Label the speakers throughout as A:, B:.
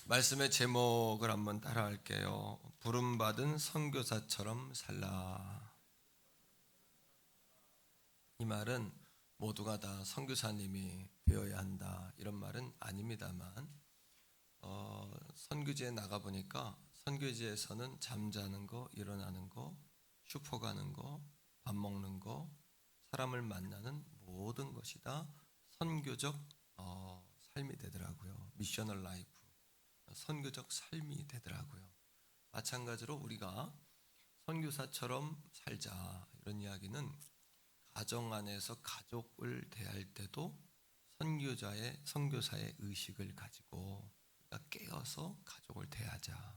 A: 말씀의 제목을 한번 따라할게요. 부름받은 선교사처럼 살라. 이 말은 모두가 다 선교사님이 되어야 한다 이런 말은 아닙니다만, 선교지에 나가 보니까 선교지에서는 잠자는 거, 일어나는 거, 슈퍼 가는 거, 밥 먹는 거, 사람을 만나는 모든 것이 다 선교적 삶이 되더라고요. 미셔널 라이프, 선교적 삶이 되더라고요. 마찬가지로 우리가 선교사처럼 살자 이런 이야기는 가정 안에서 가족을 대할 때도 선교사의 의식을 가지고 우리가 깨어서 가족을 대하자.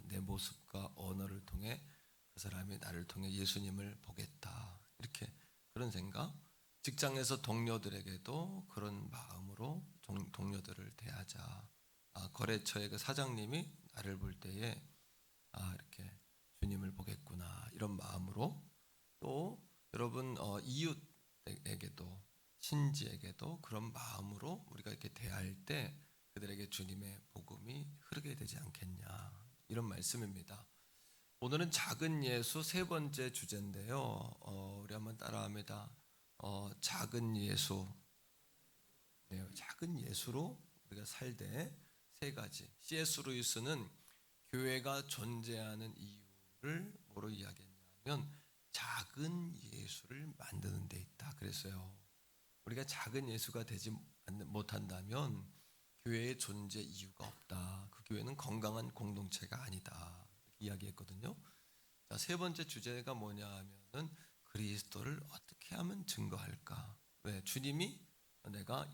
A: 내 모습과 언어를 통해 그 사람이 나를 통해 예수님을 보겠다. 이렇게 그런 생각. 직장에서 동료들에게도 그런 마음으로 동료들을 대하자. 거래처의 그 사장님이 나를 볼 때에 이렇게 주님을 보겠구나 이런 마음으로, 또 여러분 이웃에게도 친지에게도 그런 마음으로 우리가 이렇게 대할 때 그들에게 주님의 복음이 흐르게 되지 않겠냐 이런 말씀입니다. 오늘은 작은 예수 세 번째 주제인데요. 우리 한번 따라합니다. 작은 예수. 네, 작은 예수로 우리가 살되 세 가지. C.S. 루이스는 교회가 존재하는 이유를 뭐로 이야기했냐면 작은 예수를 만드는 데 있다 그랬어요. 우리가 작은 예수가 되지 못한다면 교회의 존재 이유가 없다. 그 교회는 건강한 공동체가 아니다. 이렇게 이야기했거든요. 자, 세 번째 주제가 뭐냐 하면은 그리스도를 어떻게 하면 증거할까? 왜? 주님이 내가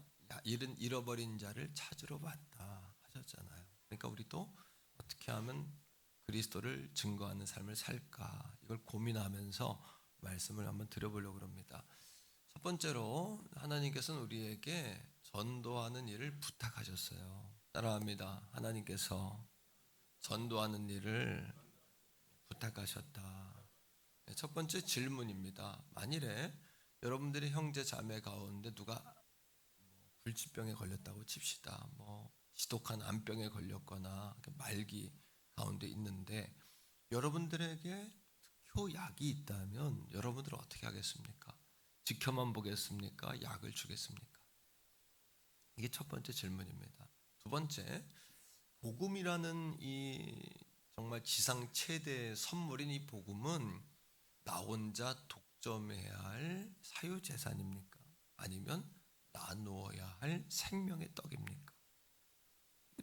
A: 잃어버린 자를 찾으러 왔다 하셨잖아요. 그러니까 우리도 어떻게 하면 그리스도를 증거하는 삶을 살까? 이걸 고민하면서 말씀을 한번 드려보려고 합니다. 첫 번째로 하나님께서는 우리에게 전도하는 일을 부탁하셨어요. 따라합니다. 하나님께서 전도하는 일을 부탁하셨다. 첫 번째 질문입니다. 만일에 여러분들의 형제 자매 가운데 누가 불치병에 걸렸다고 칩시다. 지독한 암병에 걸렸거나 말기 가운데 있는데 여러분들에게 특효약이 있다면 여러분들은 어떻게 하겠습니까? 지켜만 보겠습니까? 약을 주겠습니까? 이게 첫 번째 질문입니다. 두 번째, 복음이라는 이 정말 지상 최대의 선물인 이 복음은 나 혼자 독점해야 할 사유재산입니까? 아니면 나누어야 할 생명의 떡입니까?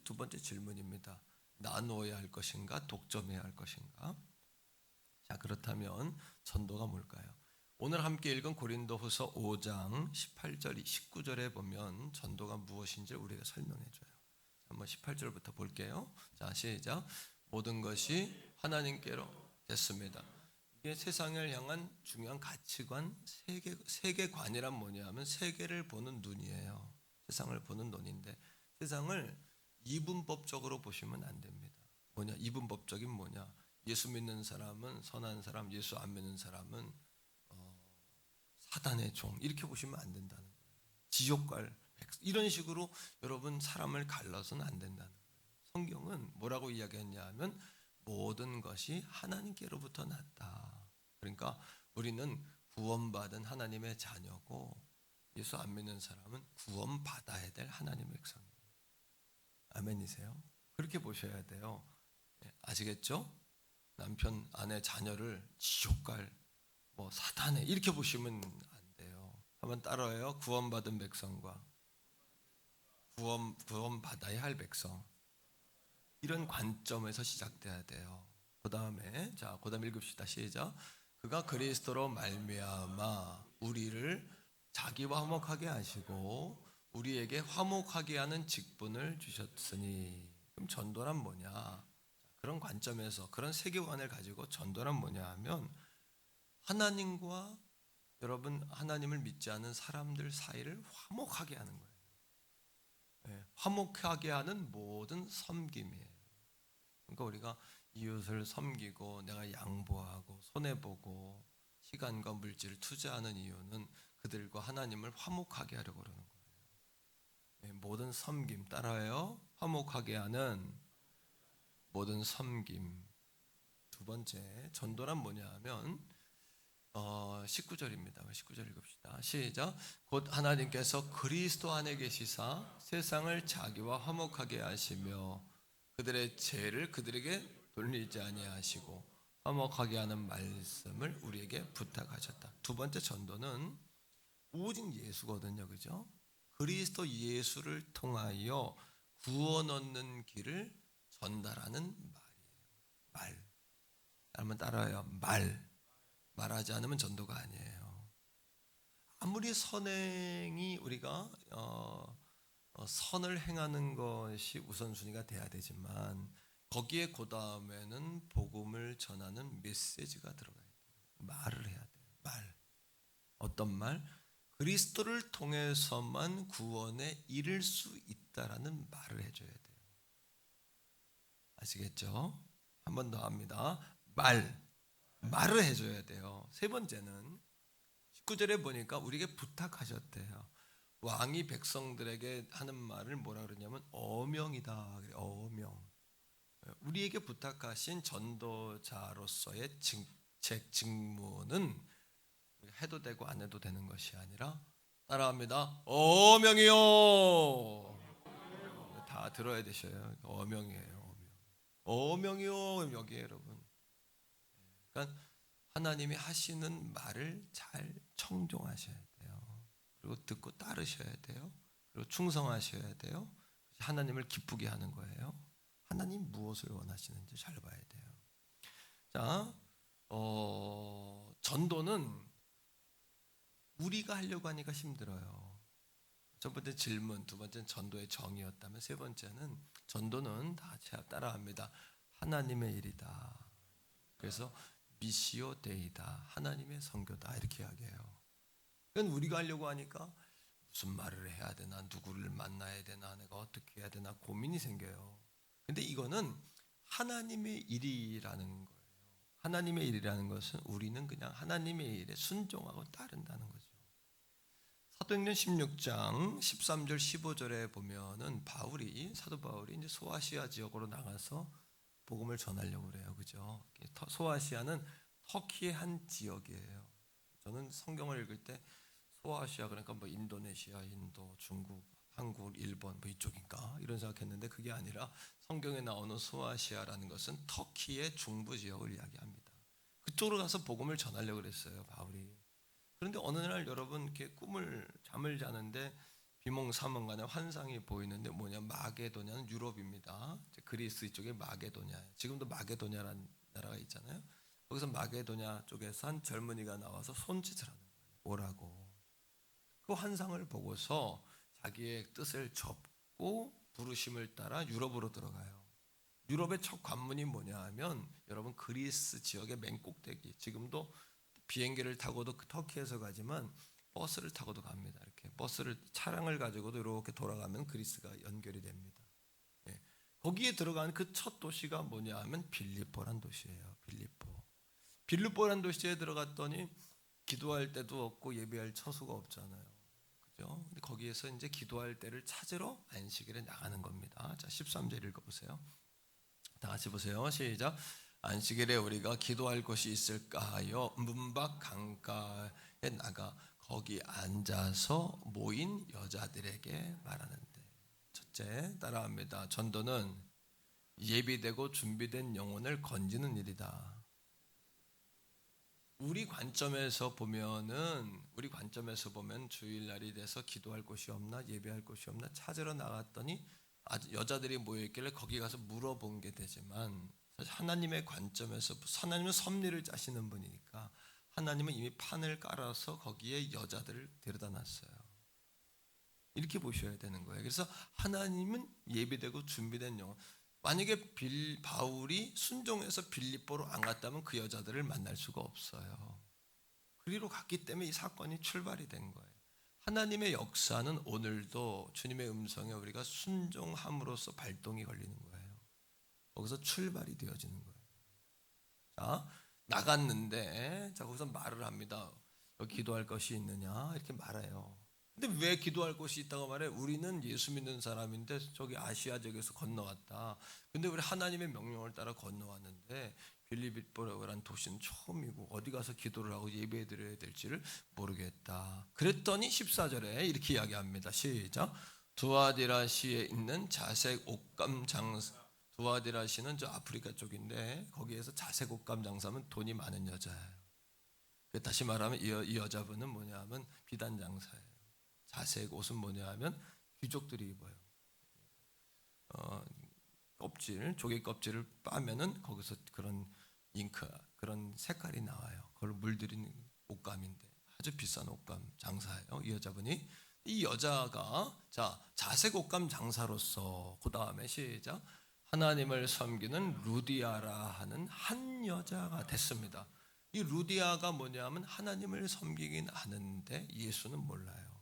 A: 두 번째 질문입니다. 나누어야 할 것인가? 독점해야 할 것인가? 자, 그렇다면 전도가 뭘까요? 오늘 함께 읽은 고린도후서 5장 18절, 19절에 보면 전도가 무엇인지 우리가 설명해 줘요. 한번 18절부터 볼게요. 자, 시작. 모든 것이 하나님께로 됐습니다. 이게 세상을 향한 중요한 가치관, 세계관이란 뭐냐면 세계를 보는 눈이에요. 세상을 보는 눈인데 세상을 이분법적으로 보시면 안 됩니다. 뭐냐? 이분법적인 뭐냐? 예수 믿는 사람은 선한 사람, 예수 안 믿는 사람은 사단의 종 이렇게 보시면 안 된다는 거예요. 지옥갈 이런 식으로 여러분 사람을 갈라서는 안 된다는 거예요. 성경은 뭐라고 이야기했냐 하면 모든 것이 하나님께로부터 났다. 그러니까 우리는 구원받은 하나님의 자녀고 예수 안 믿는 사람은 구원받아야 될 하나님의 백성이에요. 아멘이세요? 그렇게 보셔야 돼요. 아시겠죠? 남편, 아내, 자녀를 지옥갈, 사탄에 이렇게 보시면 안 돼요. 한번 따라해요. 구원받은 백성과 구원받아야 할 백성. 이런 관점에서 시작돼야 돼요. 그 다음에 읽읍시다. 시작. 그가 그리스도로 말미암아 우리를 자기와 화목하게 하시고 우리에게 화목하게 하는 직분을 주셨으니. 그럼 전도란 뭐냐? 그런 관점에서 그런 세계관을 가지고 전도란 뭐냐 하면 하나님과 여러분 하나님을 믿지 않은 사람들 사이를 화목하게 하는 거예요. 화목하게 하는 모든 섬김이에요. 그러니까 우리가 이웃을 섬기고 내가 양보하고 손해보고 시간과 물질을 투자하는 이유는 그들과 하나님을 화목하게 하려고 그러는 거예요. 모든 섬김 따라해요. 화목하게 하는 모든 섬김. 두 번째 전도란 뭐냐 하면 19절입니다. 19절 읽읍시다. 시작. 곧 하나님께서 그리스도 안에 계시사 세상을 자기와 화목하게 하시며 그들의 죄를 그들에게 돌리지 아니하시고 화목하게 하는 말씀을 우리에게 부탁하셨다. 두 번째 전도는 오직 예수거든요. 그죠? 그리스도 예수를 통하여 구원 얻는 길을 전달하는 말이에요. 말. 한번 따라해요. 말하지 않으면 전도가 아니에요. 아무리 선행이 우리가 선을 행하는 것이 우선순위가 돼야 되지만 거기에 그 다음에는 복음을 전하는 메시지가 들어가야 돼요. 말을 해야 돼요. 말. 어떤 말? 그리스도를 통해서만 구원에 이를 수 있다라는 말을 해줘야 돼요. 아시겠죠? 한 번 더 합니다. 말을 해줘야 돼요. 세 번째는 19절에 보니까 우리에게 부탁하셨대요. 왕이 백성들에게 하는 말을 뭐라 그러냐면 어명이다. 어명. 우리에게 부탁하신 전도자로서의 직책 직무는 해도 되고 안 해도 되는 것이 아니라 따라합니다. 어명이요. 다 들어야 되셔요. 어명이에요. 어명이요. 여기 여러분. 그러니까 하나님이 하시는 말을 잘 청종하셔야 돼요. 그리고 듣고 따르셔야 돼요. 그리고 충성하셔야 돼요. 하나님을 기쁘게 하는 거예요. 하나님 무엇을 원하시는지 잘 봐야 돼요. 자, 전도는 우리가 하려고 하니까 힘들어요. 첫 번째 질문, 두 번째는 전도의 정의였다면 세 번째는 전도는 다 따라합니다. 하나님의 일이다. 그래서 미시오 데이다. 하나님의 선교다. 이렇게 이야기해요. 그건 우리가 하려고 하니까 무슨 말을 해야 되나, 누구를 만나야 되나, 내가 어떻게 해야 되나 고민이 생겨요. 근데 이거는 하나님의 일이라는 거예요. 하나님의 일이라는 것은 우리는 그냥 하나님의 일에 순종하고 따른다는 거죠. 사도행전 16장 13절 15절에 보면은 사도 바울이 이제 소아시아 지역으로 나가서 복음을 전하려고 그래요. 그죠? 소아시아는 터키의 한 지역이에요. 저는 성경을 읽을 때 소아시아 그러니까 뭐 인도네시아, 인도, 중국, 한국, 일본 뭐 이쪽인가 이런 생각했는데 그게 아니라 성경에 나오는 소아시아라는 것은 터키의 중부 지역을 이야기합니다. 그쪽으로 가서 복음을 전하려고 그랬어요, 바울이. 그런데 어느 날 여러분 이렇게 잠을 자는데 비몽사몽간에 환상이 보이는데 뭐냐, 마게도냐는 유럽입니다. 그리스 쪽에 마게도냐, 지금도 마게도냐라는 나라가 있잖아요. 거기서 마게도냐 쪽에서 한 젊은이가 나와서 손짓을 하는 거예요. 오라고. 그 환상을 보고서 자기의 뜻을 접고 부르심을 따라 유럽으로 들어가요. 유럽의 첫 관문이 뭐냐 하면 여러분 그리스 지역의 맨 꼭대기, 지금도 비행기를 타고도 터키에서 가지만 버스를 타고도 갑니다. 이렇게 차량을 가지고도 이렇게 돌아가면 그리스가 연결이 됩니다. 예. 거기에 들어가는 그 첫 도시가 뭐냐 하면 빌립보란 도시예요. 빌립보란 도시에 들어갔더니 기도할 데도 없고 예배할 처소가 없잖아요. 그죠? 근데 거기에서 이제 기도할 때를 찾으러 안식일에 나가는 겁니다. 자, 13절 읽어보세요. 다 같이 보세요. 시작. 안식일에 우리가 기도할 곳이 있을까 하여 문밖 강가에 나가 거기 앉아서 모인 여자들에게 말하는데. 첫째, 따라합니다. 전도는 예비되고 준비된 영혼을 건지는 일이다. 우리 관점에서 보면 주일날이 돼서 기도할 곳이 없나, 예배할 곳이 없나 찾으러 나갔더니 여자들이 모여있길래 거기 가서 물어본 게 되지만, 사실 하나님의 관점에서 하나님은 섭리를 짜시는 분이니까 하나님은 이미 판을 깔아서 거기에 여자들을 데려다 놨어요. 이렇게 보셔야 되는 거예요. 그래서 하나님은 예비되고 준비된 영혼. 만약에 바울이 순종해서 빌립보로 안 갔다면 그 여자들을 만날 수가 없어요. 그리로 갔기 때문에 이 사건이 출발이 된 거예요. 하나님의 역사는 오늘도 주님의 음성에 우리가 순종함으로써 발동이 걸리는 거예요. 거기서 출발이 되어지는 거예요. 자, 나갔는데 거기서 말을 합니다. 여기 기도할 것이 있느냐 이렇게 말해요. 근데 왜 기도할 곳이 있다고 말해? 우리는 예수 믿는 사람인데 저기 아시아 지역에서 건너왔다. 근데 우리 하나님의 명령을 따라 건너왔는데 빌립보라는 도시는 처음이고 어디 가서 기도를 하고 예배 드려야 될지를 모르겠다. 그랬더니 14절에 이렇게 이야기합니다. 시작. 두아디라시에 있는 자색 옷감 장사. 두아디라시는 저 아프리카 쪽인데 거기에서 자색 옷감 장사면 돈이 많은 여자예요. 다시 말하면 이 여자분은 뭐냐면 비단 장사예요. 자색 옷은 뭐냐 하면 귀족들이 입어요. 껍질, 조개 껍질을 빠면은 거기서 그런 잉크, 그런 색깔이 나와요. 그걸 물들인 옷감인데 아주 비싼 옷감 장사예요. 이 여자분이. 이 여자가 자 자색 옷감 장사로서 그 다음에 시작 하나님을 섬기는 루디아라 하는 한 여자가 됐습니다. 이 루디아가 뭐냐면 하나님을 섬기긴 아는데 예수는 몰라요.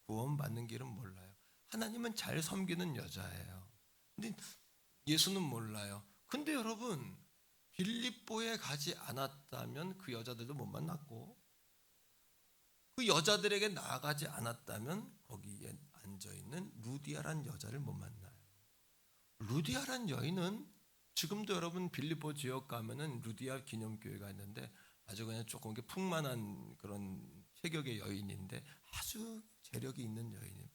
A: 구원받는 길은 몰라요. 하나님은 잘 섬기는 여자예요. 근데 예수는 몰라요. 근데 여러분 빌립보에 가지 않았다면 그 여자들도 못 만났고 그 여자들에게 나아가지 않았다면 거기에 앉아있는 루디아란 여자를 못 만나요. 루디아란 여인은 지금도 여러분 빌립보 지역 가면은 루디아 기념교회가 있는데 아주 그냥 조금 풍만한 그런 체격의 여인인데 아주 재력이 있는 여인이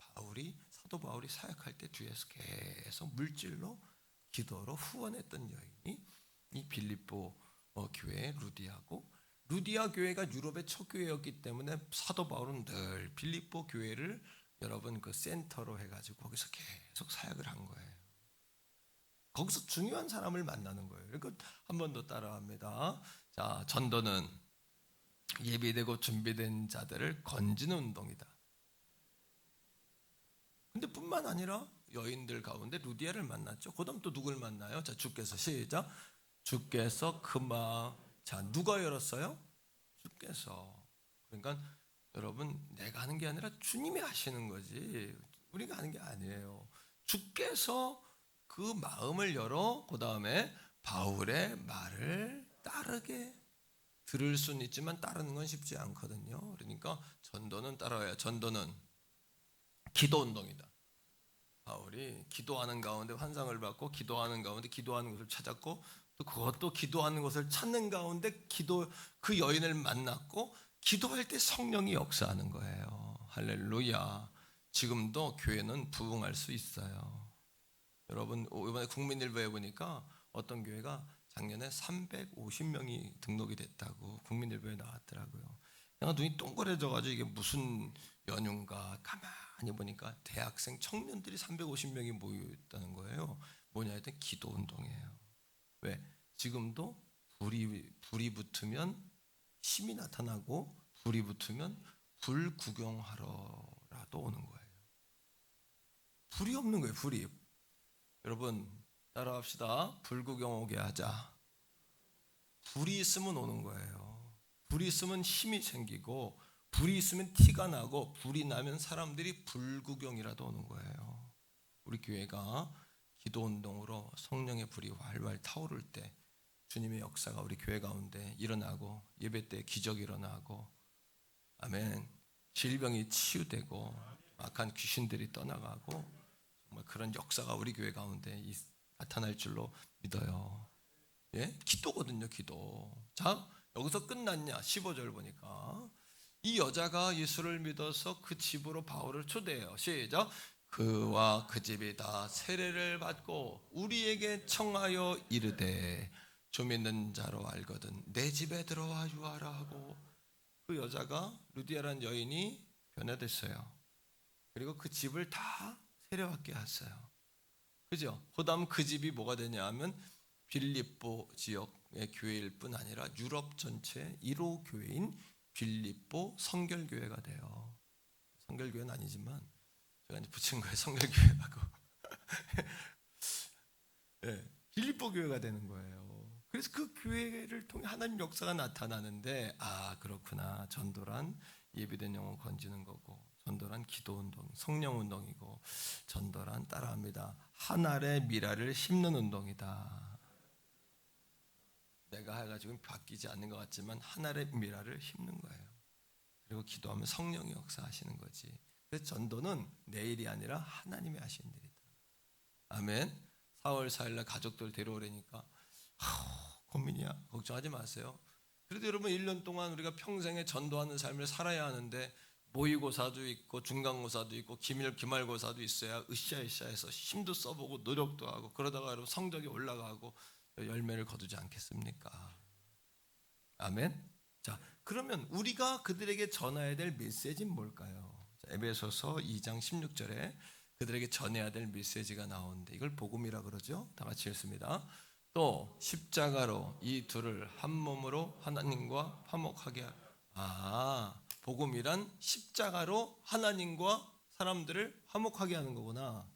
A: 사도 바울이 사역할 때 뒤에서 계속 물질로 기도로 후원했던 여인이 이 빌립보 교회의 루디아고 루디아 교회가 유럽의 첫 교회였기 때문에 사도 바울은 늘 빌립보 교회를 여러분 그 센터로 해가지고 거기서 계속 사역을 한 거예요. 거기서 중요한 사람을 만나는 거예요. 이거 한 번 더 따라합니다. 자, 전도는 예비되고 준비된 자들을 건지는 운동이다. 근데 뿐만 아니라 여인들 가운데 루디아를 만났죠. 그다음 또 누굴 만나요? 자, 주께서 시작. 주께서 그 마음. 자, 누가 열었어요? 주께서. 그러니까 여러분 내가 하는 게 아니라 주님이 하시는 거지. 우리가 하는 게 아니에요. 주께서 그 마음을 열어 그 다음에 바울의 말을 따르게 들을 수는 있지만 따르는 건 쉽지 않거든요. 그러니까 전도는 따라와야 전도는 기도 운동이다. 바울이 기도하는 가운데 환상을 받고 기도하는 가운데 기도하는 것을 찾았고 또 그것도 기도하는 것을 찾는 가운데 그 여인을 만났고 기도할 때 성령이 역사하는 거예요. 할렐루야. 지금도 교회는 부흥할 수 있어요. 여러분 이번에 국민일보에 보니까 어떤 교회가 작년에 350명이 등록이 됐다고 국민일보에 나왔더라고요. 내가 눈이 동그래져가지고 이게 무슨 연유인가 가만히 보니까 대학생 청년들이 350명이 모여있다는 거예요. 뭐냐 했더니 기도 운동이에요. 왜? 지금도 불이 붙으면 힘이 나타나고 불이 붙으면 불 구경하러라도 오는 거예요. 불이 없는 거예요. 불이. 여러분 따라합시다. 불 구경 오게 하자. 불이 있으면 오는 거예요. 불이 있으면 힘이 생기고 불이 있으면 티가 나고 불이 나면 사람들이 불구경이라도 오는 거예요. 우리 교회가 기도운동으로 성령의 불이 활활 타오를 때 주님의 역사가 우리 교회 가운데 일어나고 예배 때 기적이 일어나고 아멘. 질병이 치유되고 악한 귀신들이 떠나가고 정말 그런 역사가 우리 교회 가운데 나타날 줄로 믿어요. 예? 기도거든요, 기도. 자, 여기서 끝났냐? 15절 보니까 이 여자가 예수를 믿어서 그 집으로 바울을 초대해요. 시작. 그와 그 집이 다 세례를 받고 우리에게 청하여 이르되 주 믿는 자로 알거든 내 집에 들어와 유하라 하고 그 여자가 루디아라는 여인이 변화됐어요. 그리고 그 집을 다 세례받게 했어요. 그죠? 그다음 그 집이 뭐가 되냐 하면 빌립보 지역의 교회일 뿐 아니라 유럽 전체 1호 교회인 빌립보 성결교회가 돼요. 성결교회는 아니지만 제가 이제 붙인 거예요. 성결교회라고. 네, 빌립보 교회가 되는 거예요. 그래서 그 교회를 통해 하나님 역사가 나타나는데 아 그렇구나. 전도란 예비된 영혼 건지는 거고 전도란 기도운동, 성령운동이고 전도란 따라합니다. 한 알의 미라를 심는 운동이다. 내가 해가지고 바뀌지 않는 것 같지만 한 알의 미라를 심는 거예요. 그리고 기도하면 성령이 역사하시는 거지. 그래서 전도는 내일이 아니라 하나님이 하시는 일이다. 아멘. 4월 4일날 가족들 데려오려니까 고민이야. 걱정하지 마세요. 그래도 여러분 1년 동안 우리가 평생에 전도하는 삶을 살아야 하는데 모의고사도 있고 중간고사도 있고 기말고사도 있어야 으쌰으쌰해서 힘도 써보고 노력도 하고 그러다가 여러분 성적이 올라가고 열매를 거두지 않겠습니까? 아멘. 자, 그러면 우리가 그들에게 전해야 될 메시지는 뭘까요? 자, 에베소서 2장 16절에 그들에게 전해야 될 메시지가 나오는데 이걸 복음이라 그러죠. 다 같이 읽습니다. 또 십자가로 이 둘을 한 몸으로 하나님과 화목하게 복음이란 십자가로 하나님과 사람들을 화목하게 하는 거구나.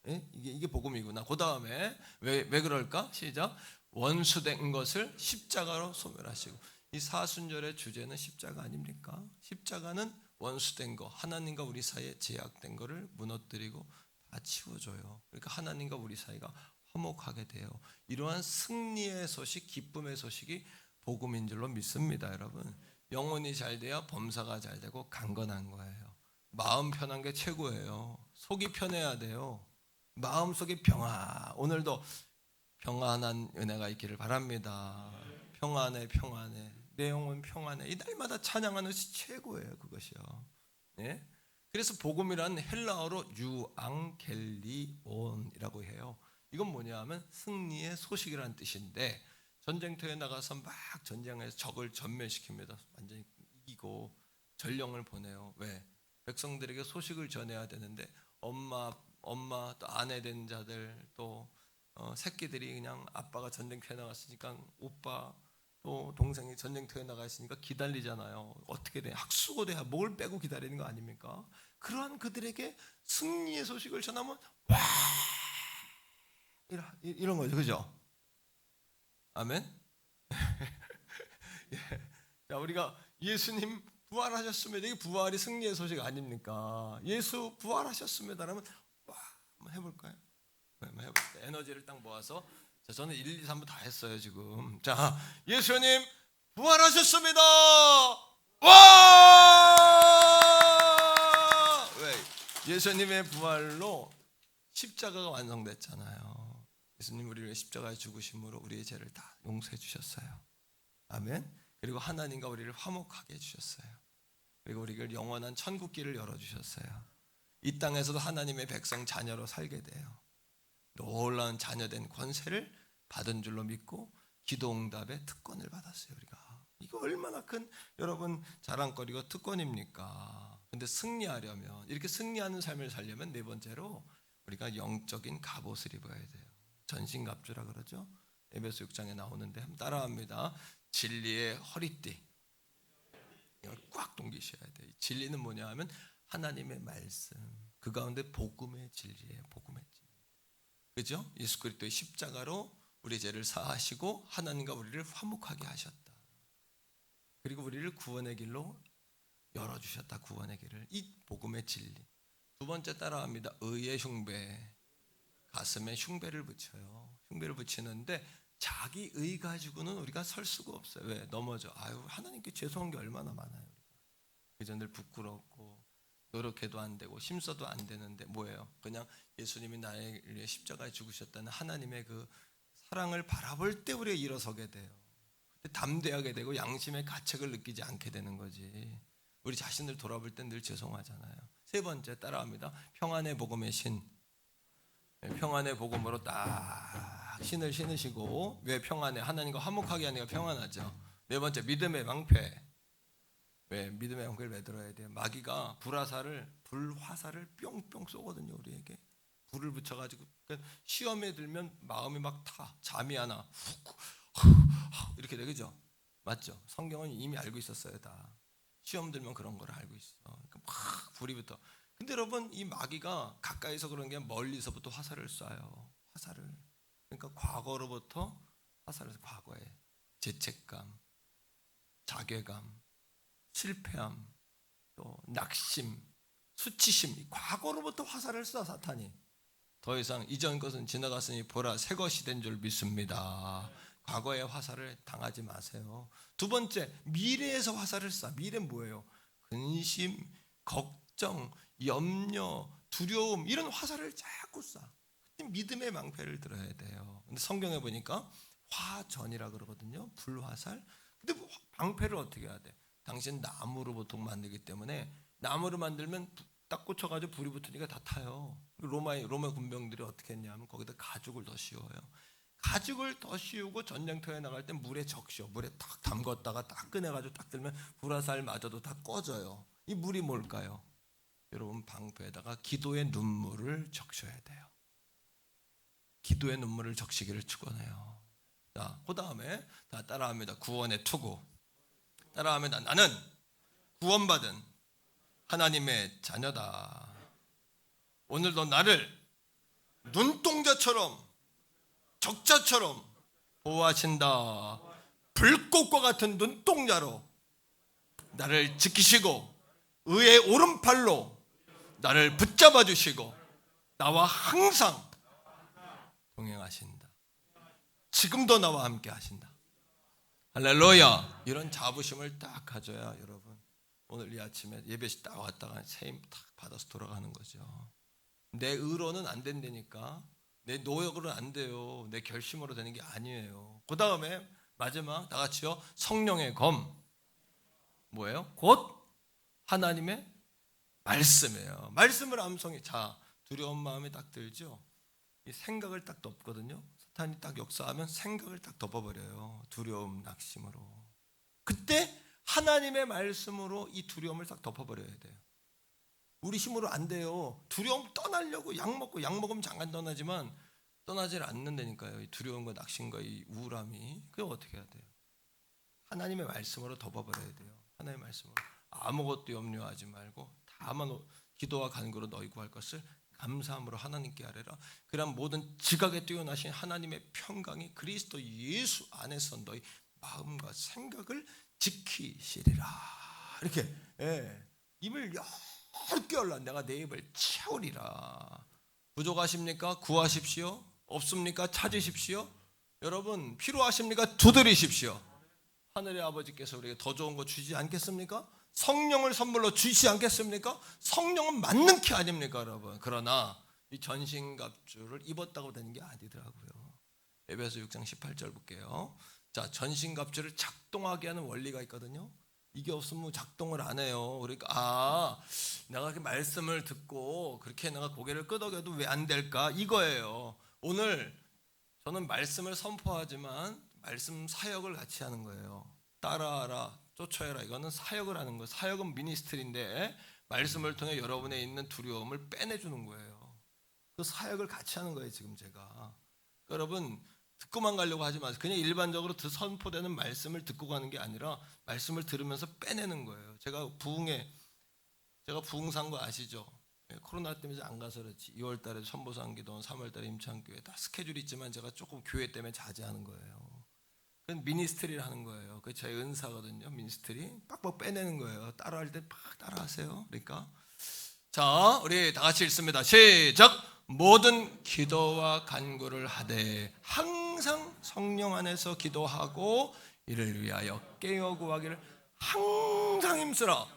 A: 예? 이게 복음이구나. 그 다음에 왜 그럴까? 시작. 원수된 것을 십자가로 소멸하시고. 이 사순절의 주제는 십자가 아닙니까? 십자가는 원수된 거, 하나님과 우리 사이에 제약된 거를 무너뜨리고 다 치워줘요. 그러니까 하나님과 우리 사이가 화목하게 돼요. 이러한 승리의 소식, 기쁨의 소식이 복음인 줄로 믿습니다, 여러분. 영혼이 잘 돼야 범사가 잘 되고 강건한 거예요. 마음 편한 게 최고예요. 속이 편해야 돼요. 마음속에 평화. 오늘도 평안한 은혜가 있기를 바랍니다. 평안해. 내 영혼 평안해. 이 날마다 찬양하는 것이 최고예요. 그것이요. 네? 그래서 복음이란 헬라어로 유앙겔리온이라고 해요. 이건 뭐냐 하면 승리의 소식이라는 뜻인데 전쟁터에 나가서 막 전쟁해서 적을 전멸시킵니다. 완전히 이기고 전령을 보내요. 왜? 백성들에게 소식을 전해야 되는데 엄마 또 아내 된 자들 또 새끼들이 그냥 아빠가 전쟁터에 나갔으니까 오빠 또 동생이 전쟁터에 나가 있으니까 기다리잖아요. 어떻게 돼? 학수고대야 목을 빼고 기다리는 거 아닙니까? 그러한 그들에게 승리의 소식을 전하면 와 이런 거죠, 그죠? 아멘. 예. 자, 우리가 예수님 부활하셨습니다. 이게 부활이 승리의 소식 아닙니까? 예수 부활하셨습니다. 그러면 와 한번 해볼까요? 한번 해볼까요? 에너지를 딱 모아서. 자, 저는 1, 2, 3부 다 했어요 지금. 자, 예수님 부활하셨습니다. 와! 왜? 예수님의 부활로 십자가가 완성됐잖아요. 예수님 우리를 십자가에 죽으심으로 우리의 죄를 다 용서해 주셨어요. 아멘. 그리고 하나님과 우리를 화목하게 해주셨어요. 그리고 우리를 영원한 천국길을 열어주셨어요. 이 땅에서도 하나님의 백성 자녀로 살게 돼요. 놀라운 자녀된 권세를 받은 줄로 믿고 기도응답의 특권을 받았어요. 우리가 이거 얼마나 큰 여러분 자랑거리고 특권입니까? 근데 승리하려면 이렇게 승리하는 삶을 살려면 네 번째로 우리가 영적인 갑옷을 입어야 돼요. 전신갑주라 그러죠. 에베소 6장에 나오는데 한번 따라합니다. 진리의 허리띠. 이걸 꽉 동기셔야 돼요. 진리는 뭐냐 하면 하나님의 말씀. 그 가운데 복음의 진리예요. 복음의 진리. 그죠? 예수 그리스도의 십자가로 우리 죄를 사하시고 하나님과 우리를 화목하게 하셨다. 그리고 우리를 구원의 길로 열어주셨다. 구원의 길을. 이 복음의 진리. 두 번째 따라합니다. 의의 흉배. 가슴에 흉배를 붙여요. 흉배를 붙이는데 자기 의 가지고는 우리가 설 수가 없어요. 왜? 넘어져. 아유 하나님께 죄송한 게 얼마나 많아요. 그저 늘 부끄럽고 노력해도 안 되고 힘써도 안 되는데 뭐예요? 그냥 예수님이 나의 위해 십자가에 죽으셨다는 하나님의 그 사랑을 바라볼 때 우리가 일어서게 돼요. 그때 담대하게 되고 양심의 가책을 느끼지 않게 되는 거지. 우리 자신을 돌아볼 땐 늘 죄송하잖아요. 세 번째 따라합니다. 평안의 복음의 신. 평안의 복음으로 딱 신을 신으시고. 왜 평안해? 하나님과 화목하게 하니까 평안하죠. 네 번째 믿음의 방패. 왜? 믿음의 방패를 왜 들어야 돼요? 마귀가 불화살을 뿅뿅 쏘거든요. 우리에게 불을 붙여가지고. 그러니까 시험에 들면 마음이 막 타. 잠이 안 와. 이렇게 돼. 그죠? 맞죠? 성경은 이미 알고 있었어요. 다 시험 들면 그런 걸 알고 있어. 그러니까 막 불이 붙어. 근데 여러분 이 마귀가 가까이서 그런 게 멀리서부터 화살을 쏴요. 화살을. 그러니까 과거로부터 화살을 쏴요. 과거에 죄책감, 자괴감, 실패함, 또 낙심, 수치심, 과거로부터 화살을 쏴 사탄이. 더 이상 이전 것은 지나갔으니 보라 새 것이 된 줄 믿습니다. 과거의 화살을 당하지 마세요. 두 번째 미래에서 화살을 쏴. 미래는 뭐예요? 근심, 걱정, 염려, 두려움 이런 화살을 자꾸 쏴. 그때 믿음의 방패를 들어야 돼요. 근데 성경에 보니까 화전이라 그러거든요. 불화살. 근데 방패를 어떻게 해야 돼? 당신 나무로 보통 만들기 때문에 나무로 만들면 딱 꽂혀가지고 불이 붙으니까 다 타요. 로마 군병들이 어떻게 했냐면 거기다 가죽을 더 씌워요. 가죽을 더 씌우고 전쟁터에 나갈 때 물에 적셔. 물에 딱 담궜다가 딱 꺼내가지고 딱 들면 불화살 맞아도 다 꺼져요. 이 물이 뭘까요? 여러분 방패에다가 기도의 눈물을 적셔야 돼요. 기도의 눈물을 적시기를 축원해요. 자, 그 다음에 다 따라합니다. 구원의 투구. 따라합니다. 나는 구원받은 하나님의 자녀다. 오늘도 나를 눈동자처럼 적자처럼 보호하신다. 불꽃과 같은 눈동자로 나를 지키시고 의의 오른팔로 나를 붙잡아 주시고 나와 항상 동행하신다. 지금도 나와 함께 하신다. 할렐루야. 이런 자부심을 딱 가져야 여러분 오늘 이 아침에 예배시 딱 왔다가 세임 딱 받아서 돌아가는 거죠. 내 의로는 안 된다니까. 내 노력으로는 안 돼요. 내 결심으로 되는 게 아니에요. 그 다음에 마지막 다 같이요. 성령의 검 뭐예요? 곧 하나님의 말씀이에요. 말씀을 암송해. 자, 두려운 마음이 딱 들죠. 이 생각을 딱 덮거든요. 사탄이 딱 역사하면 생각을 딱 덮어버려요. 두려움, 낙심으로. 그때 하나님의 말씀으로 이 두려움을 딱 덮어버려야 돼요. 우리 힘으로 안 돼요. 두려움 떠나려고 약 먹으면 잠깐 떠나지만 떠나질 않는다니까요. 이 두려움과 낙심과 이 우울함이. 그게 어떻게 해야 돼요? 하나님의 말씀으로 덮어버려야 돼요. 하나님의 말씀으로. 아무것도 염려하지 말고 다만 기도와 간구로 너희 구할 것을 감사함으로 하나님께 아뢰라. 그럼 모든 지각에 뛰어나신 하나님의 평강이 그리스도 예수 안에서 너희 마음과 생각을 지키시리라. 이렇게 입을 얇게 열라. 내가 내 입을 채우리라. 부족하십니까? 구하십시오. 없습니까? 찾으십시오. 여러분 필요하십니까? 두드리십시오. 하늘의 아버지께서 우리에게 더 좋은 거 주지 않겠습니까? 성령을 선물로 주시지 않겠습니까? 성령은 맞는 키 아닙니까 여러분? 그러나 이 전신갑주를 입었다고 되는 게 아니더라고요. 에베소 6장 18절 볼게요. 자, 전신갑주를 작동하게 하는 원리가 있거든요. 이게 없으면 작동을 안 해요. 그러니까 내가 그렇게 말씀을 듣고 그렇게 내가 고개를 끄덕여도 왜 안 될까? 이거예요. 오늘 저는 말씀을 선포하지만 말씀 사역을 같이 하는 거예요. 따라하라, 쫓아야라. 이거는 사역을 하는 거예요. 사역은 미니스트리인데 말씀을 통해 여러분에 있는 두려움을 빼내주는 거예요. 그 사역을 같이 하는 거예요. 지금 제가. 그러분 듣고만 가려고 하지 마세요. 그냥 일반적으로 선포되는 말씀을 듣고 가는 게 아니라 말씀을 들으면서 빼내는 거예요. 제가 부흥산 거 아시죠? 코로나 때문에 안 가서 그렇지. 2월 달에 선보상기도, 3월 달에 임창교회 다 스케줄이 있지만 제가 조금 교회 때문에 자제하는 거예요. 그건 미니스트리를 하는 거예요. 그게 제 은사거든요. 미니스트리 빡빡 빼내는 거예요. 따라할 때 팍 따라하세요. 그러니까 자, 우리 다 같이 읽습니다. 시작. 모든 기도와 간구를 하되 항상 성령 안에서 기도하고 이를 위하여 깨어 구하기를 항상 힘쓰라.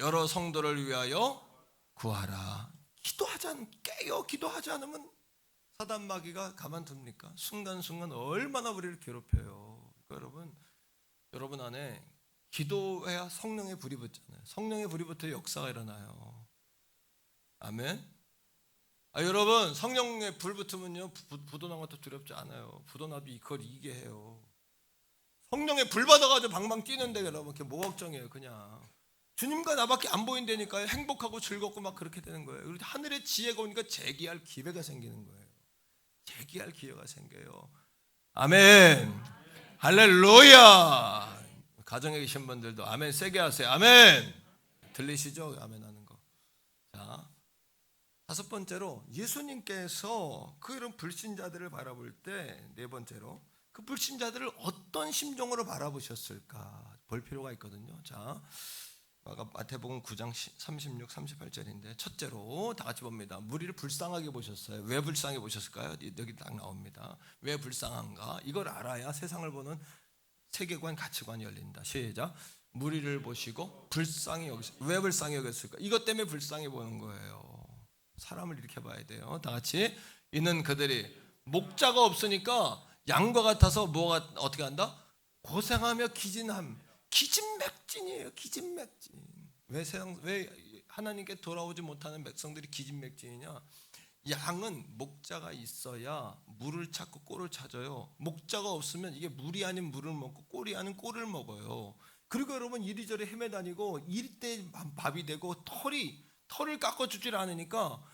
A: 여러 성도를 위하여 구하라. 깨어 기도하지 않으면 사단 마귀가 가만둡니까? 순간순간 얼마나 우리를 괴롭혀요. 그러니까 여러분 안에 기도해야 성령의 불이 붙잖아요. 성령의 불이 붙어야 역사가 일어나요. 아멘. 여러분 성령의 불 붙으면요 부도난 것도 두렵지 않아요. 부도나도 이걸 이기게 해요. 성령의 불 받아가지고 방방 뛰는데 여러분 그게 뭐 걱정이에요. 그냥 주님과 나밖에 안 보인다니까요. 행복하고 즐겁고 막 그렇게 되는 거예요. 그리고 하늘의 지혜가 오니까 재기할 기회가 생기는 거예요. 재기할 기회가 생겨요. 아멘. 할렐루야. 가정에 계신 분들도 아멘 세게 하세요. 아멘. 들리시죠? 아멘 하는 거. 자, 다섯 번째로 예수님께서 그 이런 불신자들을 바라볼 때 네 번째로 그 불신자들을 어떤 심정으로 바라보셨을까 볼 필요가 있거든요. 자, 마태복음 9장 36, 38절인데 첫째로 다 같이 봅니다. 무리를 불쌍하게 보셨어요. 왜 불쌍하게 보셨을까요? 여기 딱 나옵니다. 왜 불쌍한가? 이걸 알아야 세상을 보는 세계관, 가치관이 열린다. 시작. 무리를 보시고 불쌍히 여기셨다. 왜 불쌍히 여겼을까? 이것 때문에 불쌍히 보는 거예요. 사람을 이렇게 봐야 돼요. 다 같이. 이는 그들이 목자가 없으니까 양과 같아서 뭐가 어떻게 한다? 고생하며 기진함. 기진맥진이에요. 기진맥진. 왜 하나님께 돌아오지 못하는 백성들이 기진맥진이냐? 양은 목자가 있어야 물을 찾고 꼴을 찾아요. 목자가 없으면 이게 물이 아닌 물을 먹고 꼴이 아닌 꼴을 먹어요. 그리고 여러분 이리저리 헤매다니고 이때 밥이 되고 털을 깎아주질 않으니까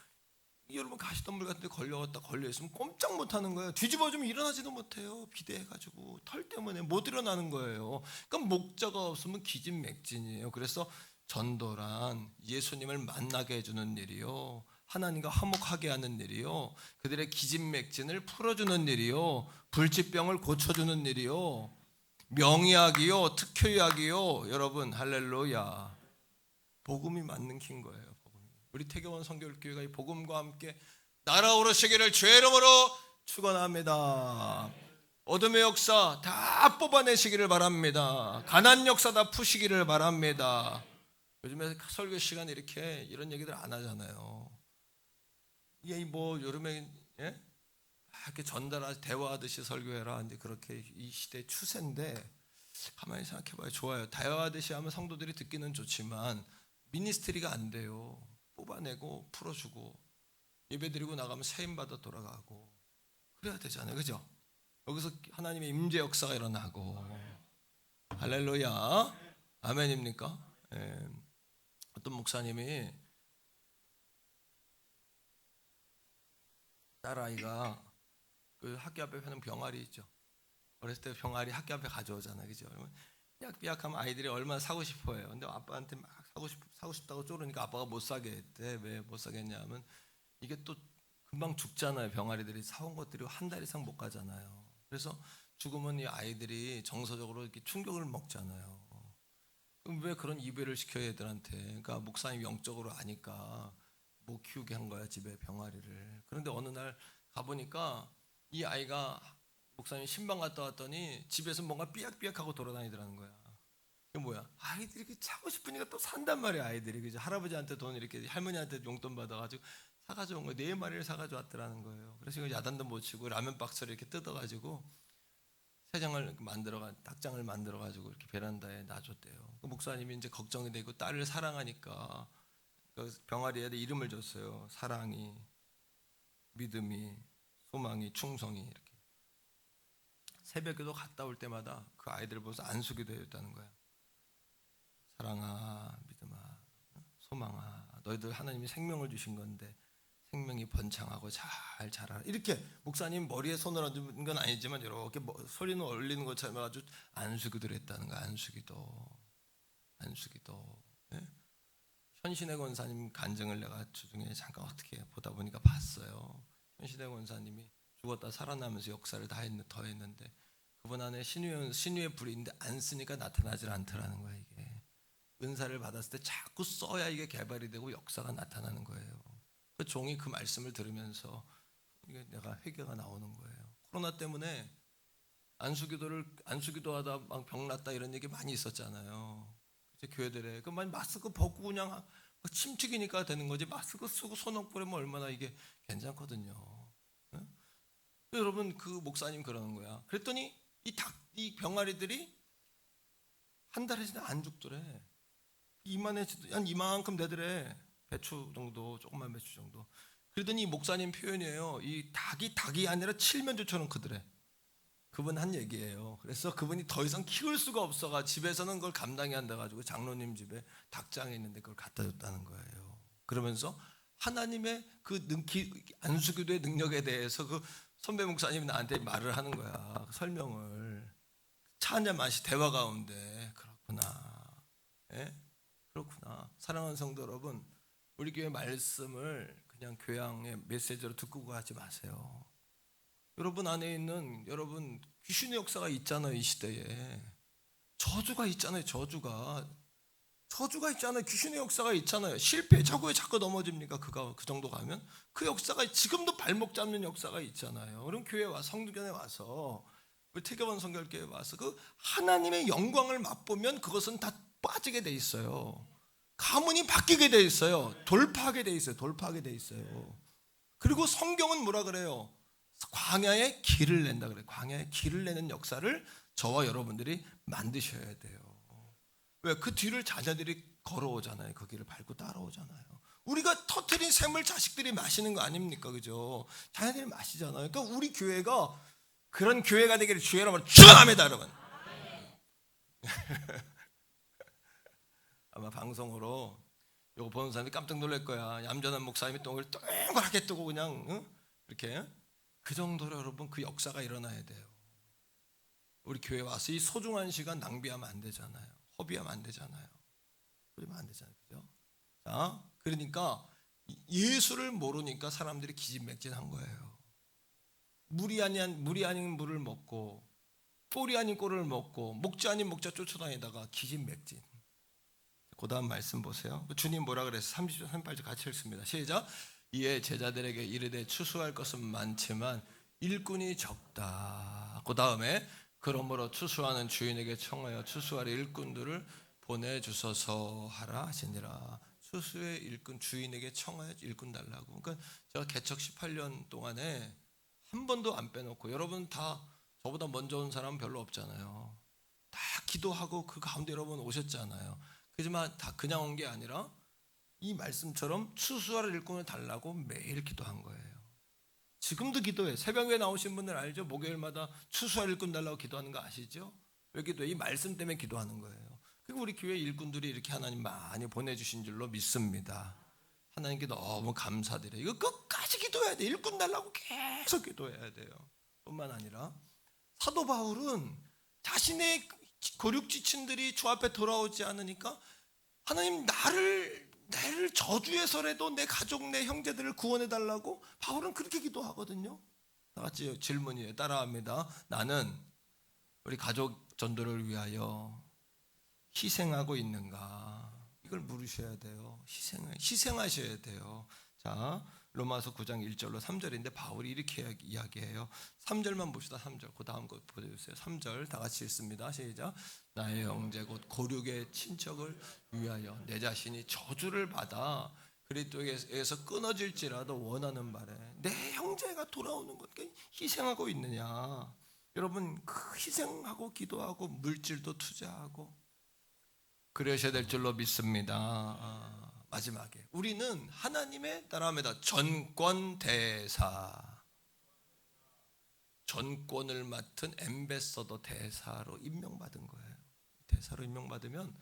A: 여러분 가시덤불 같은 데 걸려있으면 꼼짝 못하는 거예요. 뒤집어주면 일어나지도 못해요. 비대해가지고 털 때문에 못 일어나는 거예요. 그러니까 목자가 없으면 기진맥진이에요. 그래서 전도란 예수님을 만나게 해주는 일이요, 하나님과 화목하게 하는 일이요, 그들의 기진맥진을 풀어주는 일이요, 불치병을 고쳐주는 일이요, 명의학이요, 특효약이요. 여러분 할렐루야. 복음이 맞는 긴 거예요. 복음이. 우리 태교원 성결교회가 이 복음과 함께 날아오르시기를 주의 이름으로 축원합니다. 어둠의 역사 다 뽑아내시기를 바랍니다. 가난 역사 다 푸시기를 바랍니다. 요즘에 설교 시간에 이런 얘기들 안 하잖아요. 이게 뭐 여름에 이렇게 대화하듯이 설교해라. 이제 그렇게 이 시대의 추세인데 가만히 생각해봐요. 좋아요. 대화하듯이 하면 성도들이 듣기는 좋지만 미니스트리가 안 돼요. 뽑아내고 풀어주고 예배드리고 나가면 세임받아 돌아가고 그래야 되잖아요. 그죠? 여기서 하나님의 임재 역사가 일어나고. 할렐루야. 아멘입니까? 예. 어떤 목사님이 딸아이가 그 학교 앞에 파는 병아리 있죠. 어렸을 때 병아리 학교 앞에 가져오잖아요. 그죠? 삐약삐약하면 아이들이 얼마나 사고 싶어해요. 근데 아빠한테 막 사고 싶다고 쪼르니까 아빠가 못 사게 했대. 왜 못 사게 했냐면 이게 또 금방 죽잖아요. 병아리들이 사온 것들이 한 달 이상 못 가잖아요. 그래서 죽으면 이 아이들이 정서적으로 이렇게 충격을 먹잖아요. 그럼 왜 그런 이별을 시켜요 애들한테? 그러니까 목사님 영적으로 아니까 못 키우게 한 거야 집에 병아리를. 그런데 어느 날 가보니까 이 아이가 목사님 신방 갔다 왔더니 집에서 뭔가 삐약삐약하고 돌아다니더라는 거야. 그게 뭐야? 아이들이 사고 싶으니까 또 산단 말이야. 아이들이 그죠? 할아버지한테 돈 이렇게 할머니한테 용돈 받아가지고 사가지고 온 거야. 4마리를 사가지고 왔더라는 거예요. 그래서 야단도 못 치고 라면 박스를 이렇게 뜯어가지고 닭장을 만들어가지고 이렇게 베란다에 놔줬대요. 그 목사님이 이제 걱정이 되고 딸을 사랑하니까 그 병아리한테 이름을 줬어요. 사랑이, 믿음이, 소망이, 충성이. 이렇게 새벽에도 갔다 올 때마다 그 아이들을 보면서 안수기도 했다는 거야. 사랑아, 믿음아, 소망아, 너희들 하나님이 생명을 주신 건데 생명이 번창하고 잘 자라라. 이렇게 목사님 머리에 손을 얹은 건 아니지만 이렇게 소리는 올리는 것처럼 아주 안수기도를 했다는 거야. 안수기도. 예? 현신의 권사님 간증을 내가 주중에 잠깐 어떻게 보다 보니까 봤어요. 현신의 권사님이 죽었다 살아나면서 역사를 더 했는데 그분 안에 신유의 불이 있는데 안 쓰니까 나타나질 않더라는 거야. 이게 은사를 받았을 때 자꾸 써야 이게 개발이 되고 역사가 나타나는 거예요. 그 종이 그 말씀을 들으면서 이게 내가 회개가 나오는 거예요. 코로나 때문에 안수기도하다 막 병 났다 이런 얘기 많이 있었잖아요. 이제 교회들에 그만 마스크 벗고 그냥 침튀기니까 되는 거지 마스크 쓰고 손 뿌리면 얼마나 이게 괜찮거든요. 네? 여러분 그 목사님 그러는 거야. 그랬더니 이 병아리들이 한 달에 안 죽더래. 한 이만큼 되더래. 배추 정도, 조그만 배추 정도. 그러더니 목사님 표현이에요. 이 닭이 아니라 칠면조처럼 크더래. 그분 한 얘기예요. 그래서 그분이 더 이상 키울 수가 없어가 집에서는 그걸 감당이 안 돼가지고 장로님 집에 닭장에 있는데 그걸 갖다 줬다는 거예요. 그러면서 하나님의 그 안수기도의 능력에 대해서 그 선배 목사님이 나한테 말을 하는 거야. 설명을. 차 한잔 마시 대화 가운데. 그렇구나. 예? 그렇구나. 사랑하는 성도 여러분, 우리 교회 말씀을 그냥 교양의 메시지로 듣고 가지 마세요. 여러분 안에 있는 여러분 귀신의 역사가 있잖아요. 이 시대에 저주가 있잖아요. 저주가 있잖아요. 귀신의 역사가 있잖아요. 실패 자꾸 넘어집니까? 그 정도 가면 그 역사가 지금도 발목 잡는 역사가 있잖아요. 그럼 교회 와 성전에 와서 우리 태교원 성결교회 와서 그 하나님의 영광을 맛보면 그것은 다 빠지게 돼 있어요. 가문이 바뀌게 돼 있어요. 돌파하게 돼 있어요. 돌파하게 돼 있어요. 그리고 성경은 뭐라 그래요? 광야에 길을 낸다 그래요. 광야에 길을 내는 역사를 저와 여러분들이 만드셔야 돼요. 왜? 그 뒤를 자녀들이 걸어오잖아요. 그 길을 밟고 따라오잖아요. 우리가 터트린 샘을 자식들이 마시는 거 아닙니까? 그죠? 자녀들이 마시잖아요. 그러니까 우리 교회가 그런 교회가 되기를 주의 이름으로 축원합니다, 여러분. 아마 방송으로 이거 보는 사람이 깜짝 놀랄 거야. 얌전한 목사님이 똥을 동그랗게 뜨고 그냥 이렇게 그 정도로 여러분 그 역사가 일어나야 돼요. 우리 교회 와서 이 소중한 시간 낭비하면 안 되잖아요. 허비하면 안 되잖아요. 그러면 안 되잖아요. 그죠? 자, 그러니까 예수를 모르니까 사람들이 기진맥진한 거예요. 물이 아닌 물을 먹고 꼴이 아닌 꼴을 먹고 목자 아닌 목자 쫓아다니다가 기진맥진. 그 다음 말씀 보세요. 주님 뭐라 그랬어요? 30절 38절 같이 읽습니다. 시작. 이에 제자들에게 이르되 추수할 것은 많지만 일꾼이 적다. 그 다음에 그러므로 추수하는 주인에게 청하여 추수할 일꾼들을 보내주소서 하라 하시니라. 추수의 일꾼 주인에게 청하여 일꾼 달라고. 그러니까 제가 개척 18년 동안에 한 번도 안 빼놓고, 여러분 다 저보다 먼저 온 사람은 별로 없잖아요. 다 기도하고 그 가운데 여러분 오셨잖아요. 그렇지만 다 그냥 온 게 아니라 이 말씀처럼 추수할 일꾼을 달라고 매일 기도한 거예요. 지금도 기도해. 새벽에 나오신 분들 알죠? 목요일마다 추수할 일꾼 달라고 기도하는 거 아시죠? 왜 기도해? 이 말씀 때문에 기도하는 거예요. 그리고 우리 교회 일꾼들이 이렇게 하나님 많이 보내주신 줄로 믿습니다. 하나님께 너무 감사드려요. 이거 끝까지 기도해야 돼. 일꾼 달라고 계속 기도해야 돼요. 뿐만 아니라 사도 바울은 자신의 고륙 지친들이 주 앞에 돌아오지 않으니까 하나님 나를 저주해서라도 내 가족 내 형제들을 구원해 달라고 바울은 그렇게 기도하거든요. 다 같이 질문이에요. 따라합니다. 나는 우리 가족 전도를 위하여 희생하고 있는가? 이걸 물으셔야 돼요. 희생하셔야 돼요. 자, 로마서 9장 1절로 3절인데 바울이 이렇게 이야기해요. 3절만 봅시다. 3절. 그 다음 거 보여주세요. 3절 다 같이 읽습니다. 시작. 나의 형제 곧 고륙의 친척을 위하여 내 자신이 저주를 받아 그리스도에서 끊어질지라도 원하는 바래. 내 형제가 돌아오는 것 희생하고 있느냐? 여러분 그 희생하고 기도하고 물질도 투자하고 그러셔야 될 줄로 믿습니다. 마지막에 우리는 하나님의 따라합니다. 전권대사, 전권을 맡은 엠베서더 대사로 임명받은 거예요. 대사로 임명받으면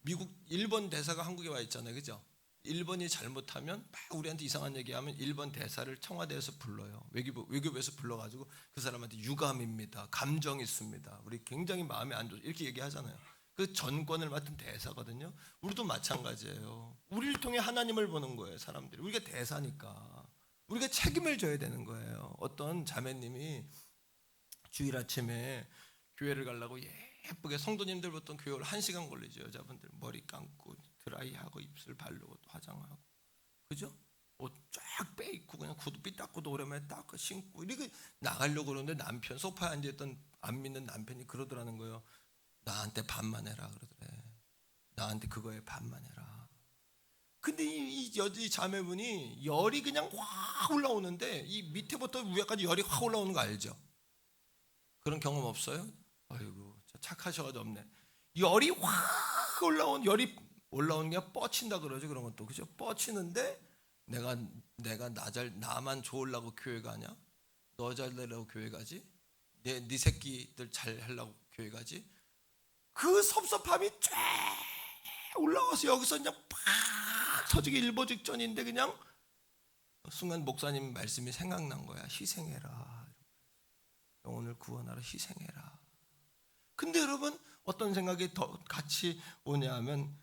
A: 미국 일본 대사가 한국에 와 있잖아요, 그죠? 일본이 잘못하면 막 우리한테 이상한 얘기하면 일본 대사를 청와대에서 불러요. 외교부에서 불러가지고 그 사람한테 유감입니다, 감정 있습니다, 우리 굉장히 마음에 안 좋아 이렇게 얘기하잖아요. 그 전권을 맡은 대사거든요. 우리도 마찬가지예요. 우리를 통해 하나님을 보는 거예요, 사람들이. 우리가 대사니까 우리가 책임을 져야 되는 거예요. 어떤 자매님이 주일 아침에 교회를 가려고 예쁘게, 성도님들 보통 교회를 1시간 걸리죠. 여자분들 머리 감고 드라이하고 입술 바르고 화장하고, 그죠? 옷 쫙 빼입고 그냥 구두 삐딱구도 오랜만에 딱 신고 이렇게 나가려고 그러는데 남편 소파에 앉아있던 안 믿는 남편이 그러더라는 거예요. 나한테 반만 해라 그러더래. 나한테 그거에 반만 해라. 근데 이 자매분이 열이 그냥 확 올라오는데 이 밑에부터 위에까지 열이 확 올라오는 거 알죠? 그런 경험 없어요? 아이고 착하셔가지고 없네. 열이 확 열이 올라오는 게 뻗친다 그러죠. 그런 것도 그죠? 뻗치는데 내가 나만 좋으려고 교회 가냐? 너 잘 되려고 교회 가지? 네 새끼들 잘 하려고 교회 가지? 그 섭섭함이 쫙 올라와서 여기서 그냥 팍 터지기 일보 직전인데 그냥 순간 목사님 말씀이 생각난 거야. 희생해라. 영혼을 구원하러 희생해라. 근데 여러분 어떤 생각이 더 같이 오냐 하면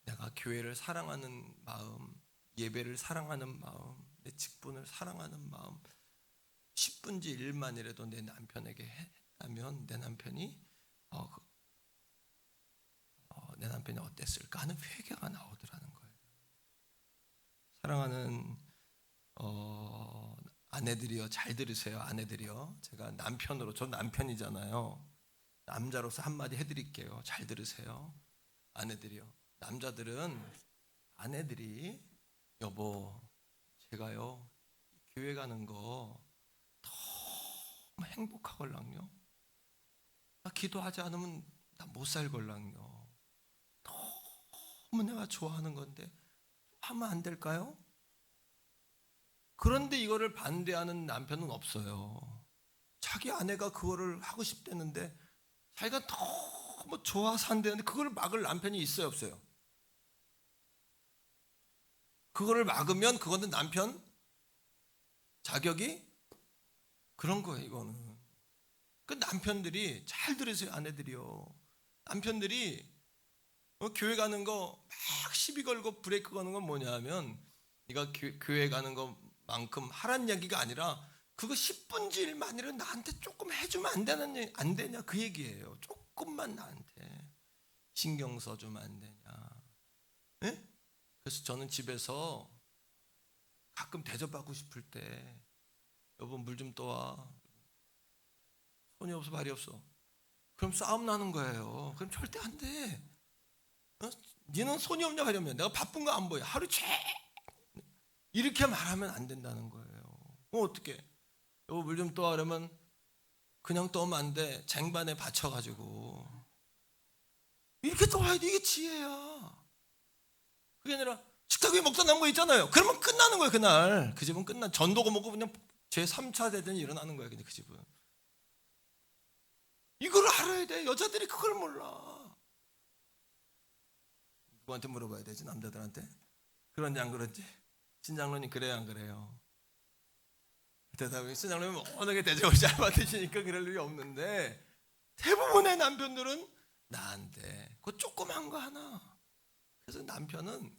A: 내가 교회를 사랑하는 마음, 예배를 사랑하는 마음, 내 직분을 사랑하는 마음 10분지 1만이라도 내 남편에게 했다면 내 남편이 어땠을까 하는 회개가 나오더라는 거예요. 사랑하는 아내들이요, 잘 들으세요. 아내들이요, 제가 남편으로, 저 남편이잖아요. 남자로서 한마디 해드릴게요. 잘 들으세요. 아내들이요. 남자들은 아내들이 여보, 제가요 교회 가는 거 너무 행복하걸랑요. 나 기도하지 않으면 나 못 살걸랑요. 너무 내가 좋아하는 건데 하면 안 될까요? 그런데 이거를 반대하는 남편은 없어요. 자기 아내가 그거를 하고 싶다는데 자기가 너무 좋아서 한다는데 그걸 막을 남편이 있어요, 없어요? 그거를 막으면 그거는 남편 자격이 그런 거예요, 이거는. 그 남편들이 잘 들으세요, 아내들이요. 남편들이 교회 가는 거 막 시비 걸고 브레이크 거는 건 뭐냐 하면 네가 교회 가는 것만큼 하란 얘기가 아니라 그거 10분지 1만이라도 나한테 조금 해주면 안 되냐 그 얘기예요. 조금만 나한테 신경 써주면 안 되냐. 네? 그래서 저는 집에서 가끔 대접받고 싶을 때 여보 물 좀 떠와. 손이 없어 발이 없어. 그럼 싸움 나는 거예요. 그럼 절대 안 돼. 니는 손이 없냐 하려면 내가 바쁜 거 안 보여. 하루 종일 이렇게 말하면 안 된다는 거예요. 어떻게? 여보 물 좀 떠와 그러면 그냥 떠오면 안 돼. 쟁반에 받쳐가지고 이렇게 떠와야 돼. 이게 지혜야. 그게 아니라 식탁 위에 먹다 남은 거 있잖아요. 그러면 끝나는 거예요. 그날 그 집은 전도가 먹고 그냥 제 3차 대전이 일어나는 거예요. 근데 그 집은 이걸 알아야 돼. 여자들이 그걸 몰라. 누구한테 물어봐야 되지? 남자들한테? 그런지 안 그런지? 신장로님 그래요 안 그래요? 대답이 신장로님 워낙에 대접을 잘 받으시니까 그럴 일이 없는데 대부분의 남편들은 나한테 그 조그만 거 하나. 그래서 남편은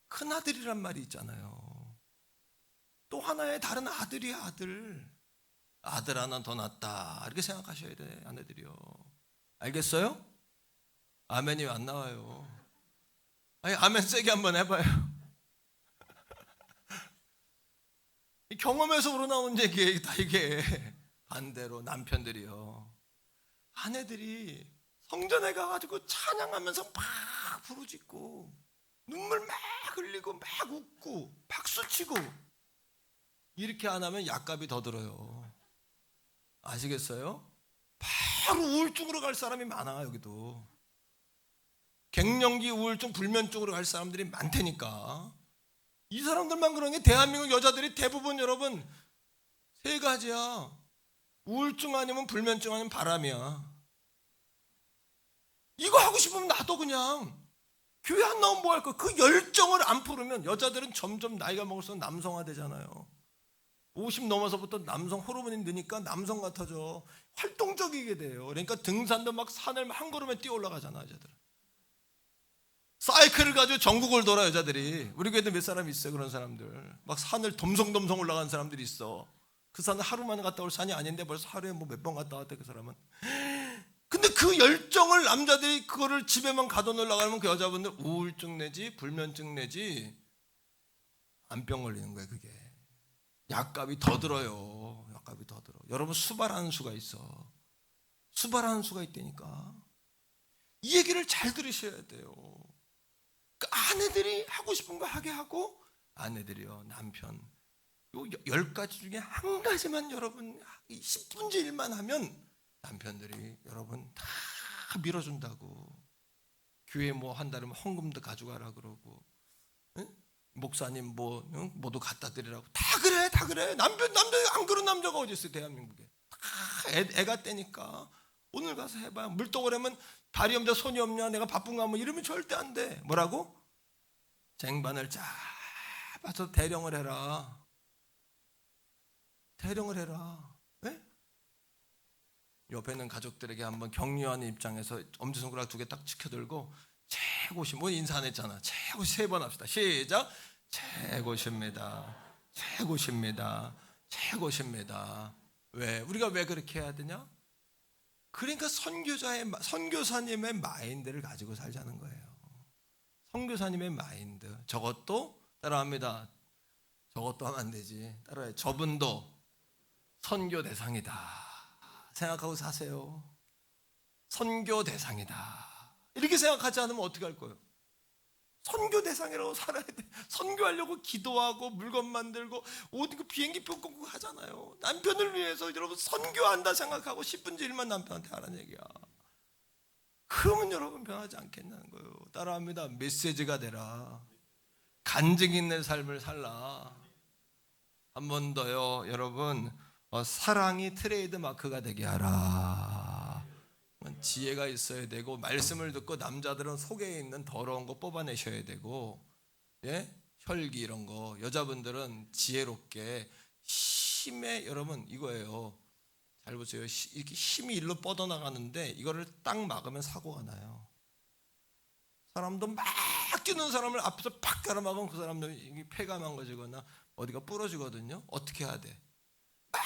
A: 큰아들이란 말이 있잖아요. 또 하나의 다른 아들이야 아들. 아들 하나 더 낳았다 이렇게 생각하셔야 돼 아내들이요. 알겠어요? 아멘이 왜 안 나와요? 아니 아멘 세게 한번 해봐요. 경험에서 우러나오는 얘기예요 다 이게. 반대로 남편들이요. 아내들이 성전에 가가지고 찬양하면서 막 부르짖고 눈물 막 흘리고 막 웃고 박수치고 이렇게 안 하면 약값이 더 들어요. 아시겠어요? 바로 우울증으로 갈 사람이 많아 여기도. 갱년기 우울증 불면증으로 갈 사람들이 많다니까. 이 사람들만 그런 게 대한민국 여자들이 대부분 여러분 세 가지야. 우울증 아니면 불면증 아니면 바람이야. 이거 하고 싶으면 나도 그냥 교회 안 나오면 뭐 할 거야. 그 열정을 안 풀으면 여자들은 점점 나이가 먹을수록 남성화 되잖아요. 50 넘어서부터 남성 호르몬이 느니까 남성 같아져. 활동적이게 돼요. 그러니까 등산도 막 산을 한 걸음에 뛰어 올라가잖아 여자들은. 사이클을 가지고 전국을 돌아 여자들이. 우리 교회도 몇 사람 있어요 그런 사람들. 막 산을 덤성덤성 올라가는 사람들이 있어. 그 산을 하루 만에 갔다 올 산이 아닌데 벌써 하루에 뭐 몇 번 갔다 왔대 그 사람은. 근데 그 열정을 남자들이 그거를 집에만 가둬놓으려고 하면 그 여자분들 우울증 내지 불면증 내지 암병 걸리는 거예요 그게. 약값이 더 들어요. 약값이 더 들어. 여러분 수발하는 수가 있어. 수발하는 수가 있다니까. 이 얘기를 잘 들으셔야 돼요. 아내들이 하고 싶은 거 하게 하고 아내들이요 남편 요 10가지 중에 한 가지만 여러분 10분의 1만 하면 남편들이 여러분 다 밀어준다고. 교회 뭐 한 달에 헌금도 가져가라 그러고 응? 목사님 뭐 응? 뭐도 갖다 드리라고 다 그래 다 그래. 남자 안 그런 남자가 어디 있어요 대한민국에. 다 애가 떼니까 오늘 가서 해봐. 물떡으로면 발이 없냐 손이 없냐 내가 바쁜가 뭐 이러면 절대 안 돼. 뭐라고? 쟁반을 잡아서 대령을 해라. 대령을 해라. 네? 옆에 있는 가족들에게 한번 격려하는 입장에서 엄지손가락 2개 딱 지켜들고 최고시 뭐 인사 안 했잖아. 최고시 3번 합시다. 시작. 최고십니다. 최고십니다. 최고십니다. 왜? 우리가 왜 그렇게 해야 되냐? 그러니까 선교사님의 마인드를 가지고 살자는 거예요. 선교사님의 마인드. 저것도 따라합니다. 저것도 하면 안 되지. 따라해. 저분도 선교 대상이다 생각하고 사세요. 선교 대상이다. 이렇게 생각하지 않으면 어떻게 할 거예요? 선교 대상이라고 살아야 돼. 선교하려고 기도하고 물건 만들고 어디 그 비행기표 끊고 하잖아요. 남편을 위해서 여러분 선교한다 생각하고 10분째 일만 남편한테 하라는 얘기야. 그러면 여러분 변하지 않겠냐는 거예요. 따라합니다. 메시지가 되라. 간증 있는 삶을 살라. 한 번 더요. 여러분 사랑이 트레이드 마크가 되게 하라. 지혜가 있어야 되고, 말씀을 듣고 남자들은 속에 있는 더러운 거 뽑아내셔야 되고, 예? 혈기 이런 거, 여자분들은 지혜롭게 힘에, 여러분 이거예요. 잘 보세요. 이렇게 힘이 일로 뻗어나가는데 이거를 딱 막으면 사고가 나요. 사람도 막 뛰는 사람을 앞에서 팍 가로막으면 그 사람도 폐가 망가지거나 어디가 부러지거든요. 어떻게 해야 돼? 막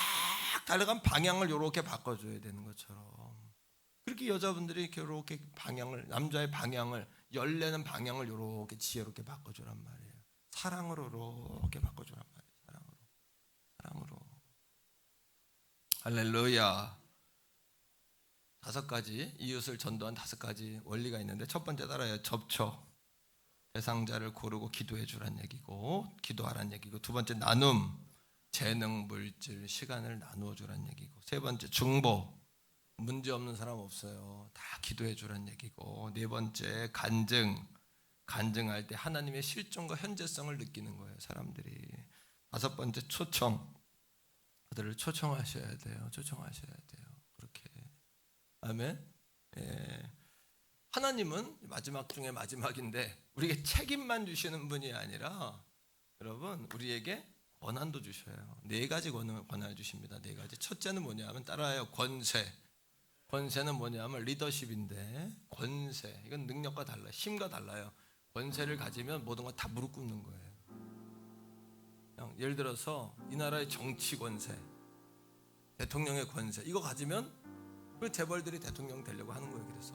A: 달려간 방향을 이렇게 바꿔줘야 되는 것처럼, 그렇게 여자분들이 이렇게 방향을, 남자의 방향을, 열내는 방향을 이렇게 지혜롭게 바꿔주란 말이에요. 사랑으로 이렇게 바꿔주란 말이에요. 사랑으로. 할렐루야. 5가지, 이웃을 전도한 5가지 원리가 있는데, 첫 번째 따라요. 접촉. 대상자를 고르고 기도해 주란 얘기고, 기도하란 얘기고. 두 번째 나눔. 재능, 물질, 시간을 나누어 주란 얘기고. 세 번째 중보. 문제 없는 사람 없어요. 다 기도해 주란 얘기고. 네 번째 간증. 간증할 때 하나님의 실존과 현재성을 느끼는 거예요, 사람들이. 5번째 초청. 그들을 초청하셔야 돼요. 초청하셔야 돼요. 그렇게. 아멘. 예. 하나님은 마지막 중에 마지막인데 우리에게 책임만 주시는 분이 아니라, 여러분 우리에게 권한도 주셔요. 4가지 권한을 주십니다. 4가지. 첫째는 뭐냐면, 따라해요. 권세. 권세는 뭐냐면 리더십인데, 권세, 이건 능력과 달라요. 힘과 달라요. 권세를 가지면 모든 거 다 무릎 꿇는 거예요. 그냥 예를 들어서 이 나라의 정치 권세, 대통령의 권세, 이거 가지면 그 재벌들이 대통령 되려고 하는 거예요. 그래서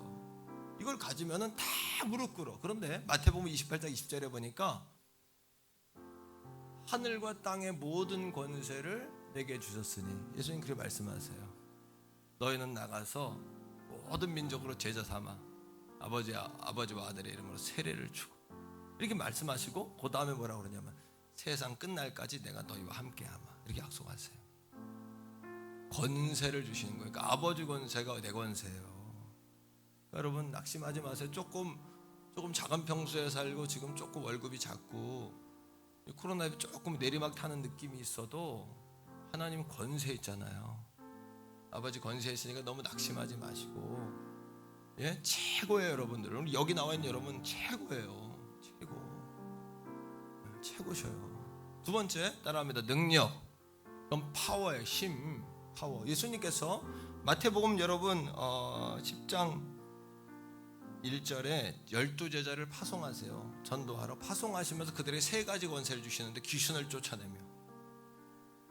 A: 이걸 가지면은 다 무릎 꿇어. 그런데 마태복음 28장 20절에 보니까 하늘과 땅의 모든 권세를 내게 주셨으니, 예수님 그렇게 말씀하세요. 너희는 나가서 모든 민족으로 제자 삼아 아버지와 아들의 이름으로 세례를 주고, 이렇게 말씀하시고 그 다음에 뭐라고 그러냐면 세상 끝날까지 내가 너희와 함께하마, 이렇게 약속하세요. 권세를 주시는 거예요. 그러니까 아버지 권세가 내 권세예요. 그러니까 여러분 낙심하지 마세요. 조금 작은 평수에 살고 지금 조금 월급이 작고 코로나에 조금 내리막 타는 느낌이 있어도 하나님은 권세 있잖아요. 아버지 권세 있으니까 너무 낙심하지 마시고, 예? 최고예요, 여러분들. 여기 나와 있는 여러분 최고예요. 최고셔요. 두 번째 따라합니다. 능력. 그럼 파워예요. 힘, 파워. 예수님께서 마태복음 여러분 10장 1절에 12제자를 파송하세요. 전도하러. 파송하시면서 그들에게 3가지 권세를 주시는데, 귀신을 쫓아내며,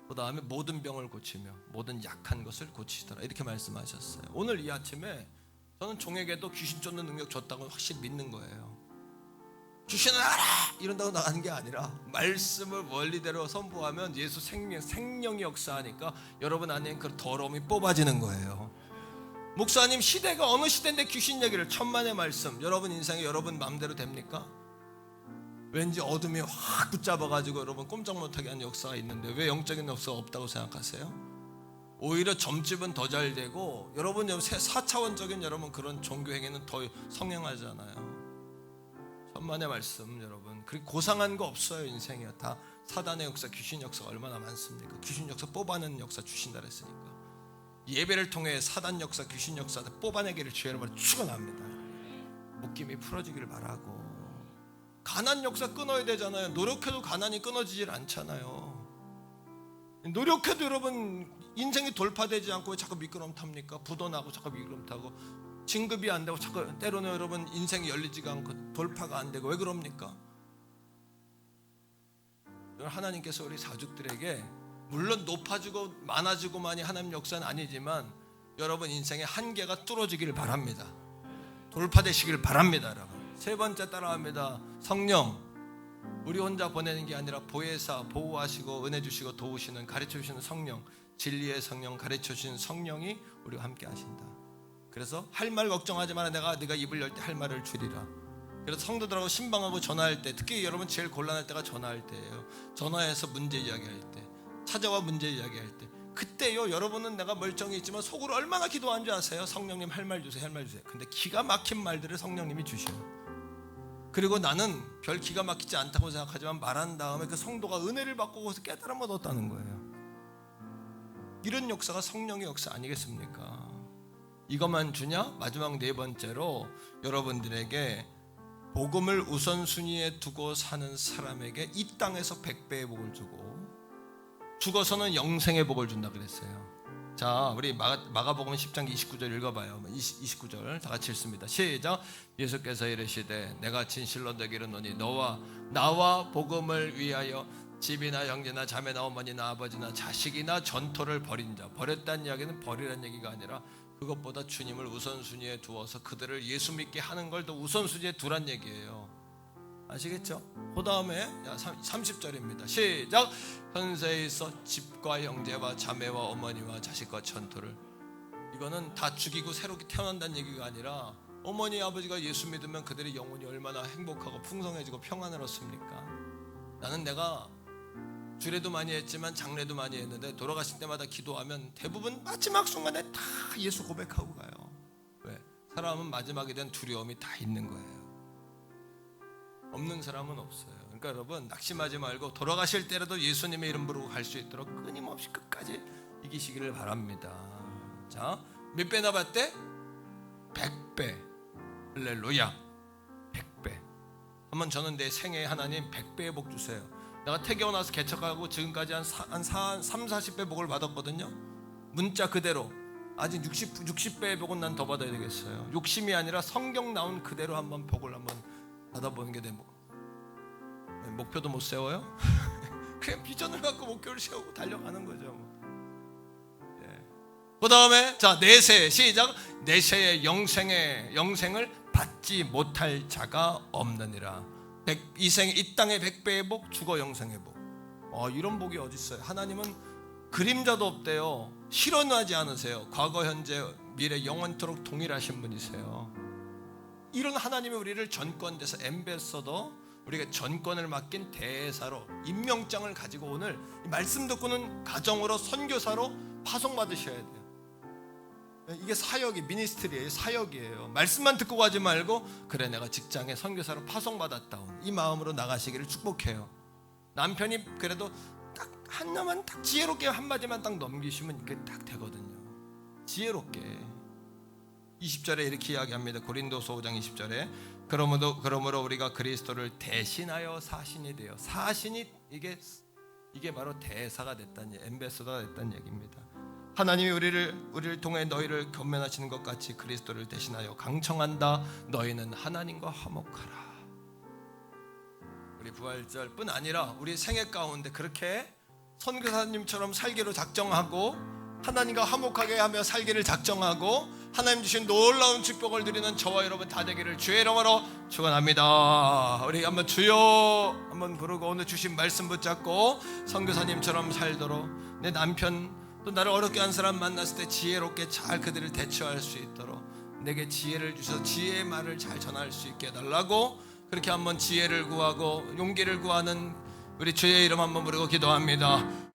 A: 그 다음에 모든 병을 고치며 모든 약한 것을 고치시더라, 이렇게 말씀하셨어요. 오늘 이 아침에 저는 종에게도 귀신 쫓는 능력 줬다고 확실히 믿는 거예요. 귀신을 알아! 이런다고 나가는 게 아니라 말씀을 원리대로 선포하면 예수 생명이 역사하니까 여러분 안에 그 더러움이 뽑아지는 거예요. 목사님, 시대가 어느 시대인데 귀신 얘기를, 천만의 말씀, 여러분 인생에 여러분 마음대로 됩니까? 왠지 어둠이 확 붙잡아가지고 여러분 꼼짝 못하게 하는 역사가 있는데 왜 영적인 역사가 없다고 생각하세요? 오히려 점집은 더 잘 되고, 여러분 4차원적인 여러분 그런 종교 행위는 더 성행하잖아요. 천만의 말씀 여러분. 그리고 고상한 거 없어요. 인생에 다 사단의 역사, 귀신 역사가 얼마나 많습니까? 귀신 역사 뽑아내는 역사 주신다 그랬으니까. 예배를 통해 사단 역사, 귀신 역사 뽑아내기를 주의 이름으로 축원합니다. 묶임이 풀어지기를 바라고. 가난 역사 끊어야 되잖아요. 노력해도 가난이 끊어지질 않잖아요. 노력해도 여러분 인생이 돌파되지 않고 왜 자꾸 미끄럼 탑니까? 부도 나고 자꾸 미끄럼 타고, 진급이 안 되고 자꾸 때로는 여러분 인생이 열리지가 않고 돌파가 안 되고, 왜 그럽니까? 하나님께서 우리 사족들에게 물론 높아지고 많아지고만이 하나님 역사는 아니지만 여러분 인생의 한계가 뚫어지기를 바랍니다. 돌파되시기를 바랍니다. 여러분. 세 번째 따라합니다. 성령. 우리 혼자 보내는 게 아니라 보혜사, 보호하시고 은혜 주시고 도우시는, 가르쳐 주시는 성령, 진리의 성령, 가르쳐 주시는 성령이 우리와 함께 하신다. 그래서 할 말 걱정하지 마라. 네가 입을 열 때 할 말을 줄이라. 그래서 성도들하고 신방하고 전화할 때, 특히 여러분 제일 곤란할 때가 전화할 때예요. 전화해서 문제 이야기할 때, 찾아와 문제 이야기할 때, 그때요 여러분은 내가 멀쩡히 있지만 속으로 얼마나 기도한 줄 아세요? 성령님 할 말 주세요, 할 말 주세요. 근데 기가 막힌 말들을 성령님이 주셔요. 그리고 나는 별 기가 막히지 않다고 생각하지만 말한 다음에 그 성도가 은혜를 받고 거기서 깨달음을 얻었다는 거예요. 이런 역사가 성령의 역사 아니겠습니까? 이것만 주냐? 마지막 네 번째로 여러분들에게 복음을 우선순위에 두고 사는 사람에게 이 땅에서 100배의 복을 주고 죽어서는 영생의 복을 준다 그랬어요. 자, 우리 마가복음 10장 29절 읽어봐요. 29절 다 같이 읽습니다. 시작. 예수께서 이르시되 내가 진실로 너에게 이르노니 너와 나와 복음을 위하여 집이나 형제나 자매나 어머니나 아버지나 자식이나 전토를 벌인 자, 버렸다는 이야기는 버리라는 얘기가 아니라 그것보다 주님을 우선순위에 두어서 그들을 예수 믿게 하는 걸 더 우선순위에 두란 얘기예요. 아시겠죠? 그 다음에 30절입니다. 시작. 현세에 있어 집과 형제와 자매와 어머니와 자식과 전토를, 이거는 다 죽이고 새롭게 태어난다는 얘기가 아니라 어머니 아버지가 예수 믿으면 그들의 영혼이 얼마나 행복하고 풍성해지고 평안을 얻습니까? 나는 내가 주례도 많이 했지만 장례도 많이 했는데 돌아가실 때마다 기도하면 대부분 마지막 순간에 다 예수 고백하고 가요. 왜? 사람은 마지막에 대한 두려움이 다 있는 거예요. 없는 사람은 없어요. 그러니까 여러분 낙심하지 말고 돌아가실 때라도 예수님의 이름 부르고 갈 수 있도록 끊임없이 끝까지 이기시기를 바랍니다. 자, 몇 배나 받대? 100배. 할렐루야. 100배. 한번 저는 내 생애에 하나님 100배의 복 주세요. 내가 태어나서 나서 개척하고 지금까지 한 30-40배 복을 받았거든요. 문자 그대로. 아직 60배의 복은 난 더 받아야 되겠어요. 욕심이 아니라 성경 나온 그대로 한번 복을 한번 받아보는 게 내 목표도 못 세워요? 그냥 비전을 갖고 목표를 세우고 달려가는 거죠. 예. 그 다음에 자, 내세 시작. 내세의 영생을 받지 못할 자가 없느니라. 이 땅의 100배의 복, 죽어 영생의 복. 이런 복이 어디 있어요? 하나님은 그림자도 없대요. 실현하지 않으세요. 과거, 현재, 미래 영원토록 동일하신 분이세요. 이런 하나님이 우리를 전권돼서 엠베서더, 우리가 전권을 맡긴 대사로 임명장을 가지고 오늘 말씀 듣고는 가정으로 선교사로 파송받으셔야 돼요. 이게 사역이 미니스트리예요. 사역이에요. 말씀만 듣고 가지 말고 그래 내가 직장에 선교사로 파송받았다, 이 마음으로 나가시기를 축복해요. 남편이 그래도 딱 하나만 딱 지혜롭게 한마디만 딱 넘기시면 이게 딱 되거든요. 지혜롭게. 20절에 이렇게 이야기합니다. 고린도서 5장 20절에 그러므로 우리가 그리스도를 대신하여 사신이 되어, 사신이 이게 바로 대사가 됐다는, 엠베서더가 됐다는 얘기입니다. 하나님이 우리를 통해 너희를 권면하시는 것 같이 그리스도를 대신하여 강청한다. 너희는 하나님과 화목하라. 우리 부활절뿐 아니라 우리 생애 가운데 그렇게 선교사님처럼 살기로 작정하고 하나님과 화목하게 하며 살기를 작정하고 하나님 주신 놀라운 축복을 누리는 저와 여러분 다 되기를 주의 이름으로 축원합니다. 우리 한번 주여 한번 부르고 오늘 주신 말씀 붙잡고 선교사님처럼 살도록, 내 남편 또 나를 어렵게 한 사람 만났을 때 지혜롭게 잘 그들을 대처할 수 있도록 내게 지혜를 주셔서 지혜의 말을 잘 전할 수 있게 해달라고, 그렇게 한번 지혜를 구하고 용기를 구하는 우리 주의 이름 한번 부르고 기도합니다.